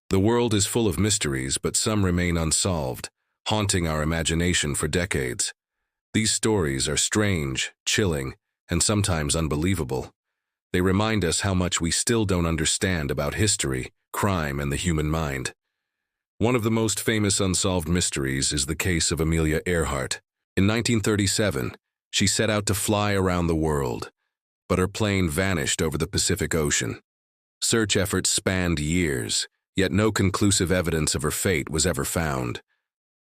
The world is full of mysteries, but some remain unsolved, haunting our imagination for decades. These stories are strange, chilling, and sometimes unbelievable. They remind us how much we still don't understand about history, crime, and the human mind. One of the most famous unsolved mysteries is the case of Amelia Earhart. In 1937, she set out to fly around the world, but her plane vanished over the Pacific Ocean. Search efforts spanned years, yet no conclusive evidence of her fate was ever found.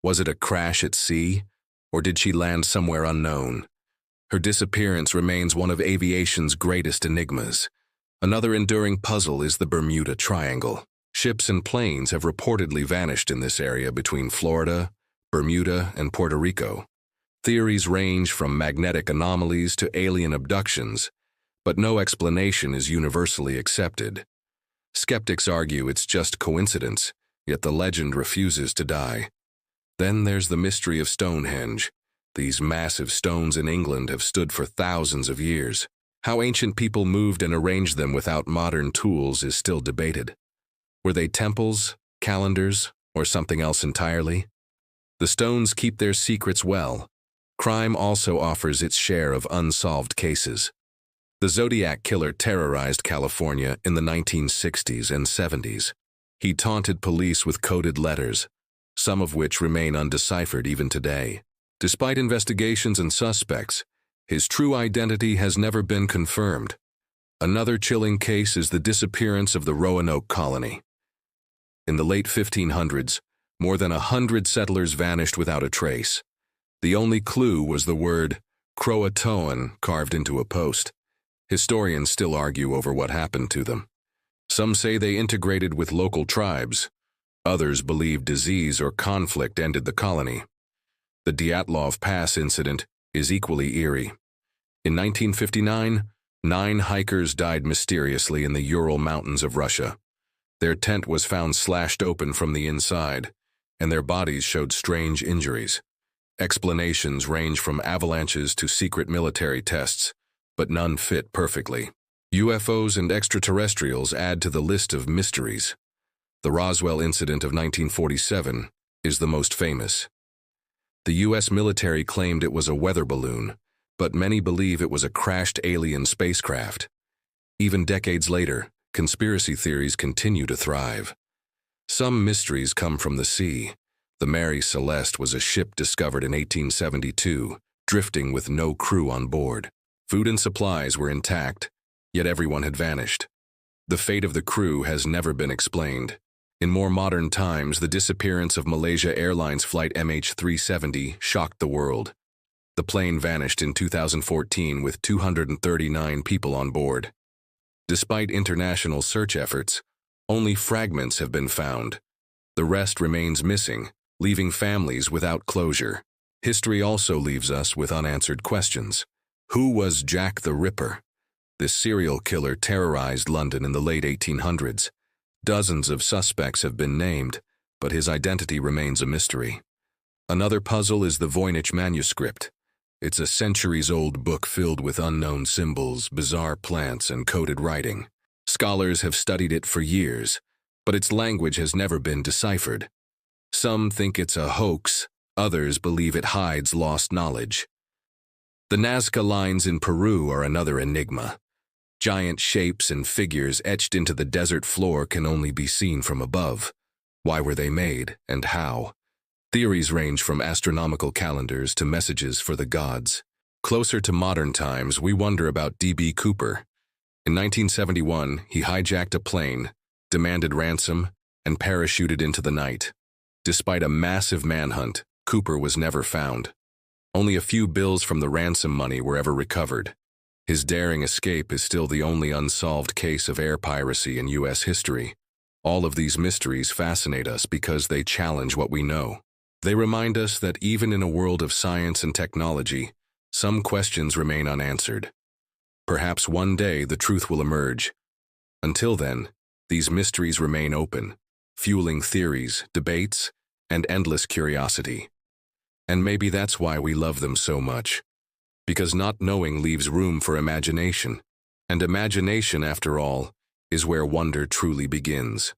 Was it a crash at sea, or did she land somewhere unknown? Her disappearance remains one of aviation's greatest enigmas. Another enduring puzzle is the Bermuda Triangle. Ships and planes have reportedly vanished in this area between Florida, Bermuda, and Puerto Rico. Theories range from magnetic anomalies to alien abductions, but no explanation is universally accepted. Skeptics argue it's just coincidence, yet the legend refuses to die. Then there's the mystery of Stonehenge. These massive stones in England have stood for thousands of years. How ancient people moved and arranged them without modern tools is still debated. Were they temples, calendars, or something else entirely? The stones keep their secrets well. Crime also offers its share of unsolved cases. The Zodiac Killer terrorized California in the 1960s and 70s. He taunted police with coded letters, some of which remain undeciphered even today. Despite investigations and suspects, his true identity has never been confirmed. Another chilling case is the disappearance of the Roanoke colony. In the late 1500s, more than 100 settlers vanished without a trace. The only clue was the word Croatoan carved into a post. Historians still argue over what happened to them. Some say they integrated with local tribes. Others believe disease or conflict ended the colony. The Dyatlov Pass incident is equally eerie. In 1959, 9 hikers died mysteriously in the Ural Mountains of Russia. Their tent was found slashed open from the inside, and their bodies showed strange injuries. Explanations range from avalanches to secret military tests, but none fit perfectly. UFOs and extraterrestrials add to the list of mysteries. The Roswell incident of 1947 is the most famous. The U.S. military claimed it was a weather balloon, but many believe it was a crashed alien spacecraft. Even decades later, conspiracy theories continue to thrive. Some mysteries come from the sea. The Mary Celeste was a ship discovered in 1872, drifting with no crew on board. Food and supplies were intact, yet everyone had vanished. The fate of the crew has never been explained. In more modern times, the disappearance of Malaysia Airlines flight MH370 shocked the world. The plane vanished in 2014 with 239 people on board. Despite international search efforts, only fragments have been found. The rest remains missing, leaving families without closure. History also leaves us with unanswered questions. Who was Jack the Ripper? This serial killer terrorized London in the late 1800s. Dozens of suspects have been named, but his identity remains a mystery. Another puzzle is the Voynich Manuscript. It's a centuries-old book filled with unknown symbols, bizarre plants, and coded writing. Scholars have studied it for years, but its language has never been deciphered. Some think it's a hoax, others believe it hides lost knowledge. The Nazca Lines in Peru are another enigma. Giant shapes and figures etched into the desert floor can only be seen from above. Why were they made, and how? Theories range from astronomical calendars to messages for the gods. Closer to modern times, we wonder about D.B. Cooper. In 1971, he hijacked a plane, demanded ransom, and parachuted into the night. Despite a massive manhunt, Cooper was never found. Only a few bills from the ransom money were ever recovered. His daring escape is still the only unsolved case of air piracy in U.S. history. All of these mysteries fascinate us because they challenge what we know. They remind us that even in a world of science and technology, some questions remain unanswered. Perhaps one day the truth will emerge. Until then, these mysteries remain open, fueling theories, debates, and endless curiosity. And maybe that's why we love them so much. Because not knowing leaves room for imagination. And imagination, after all, is where wonder truly begins.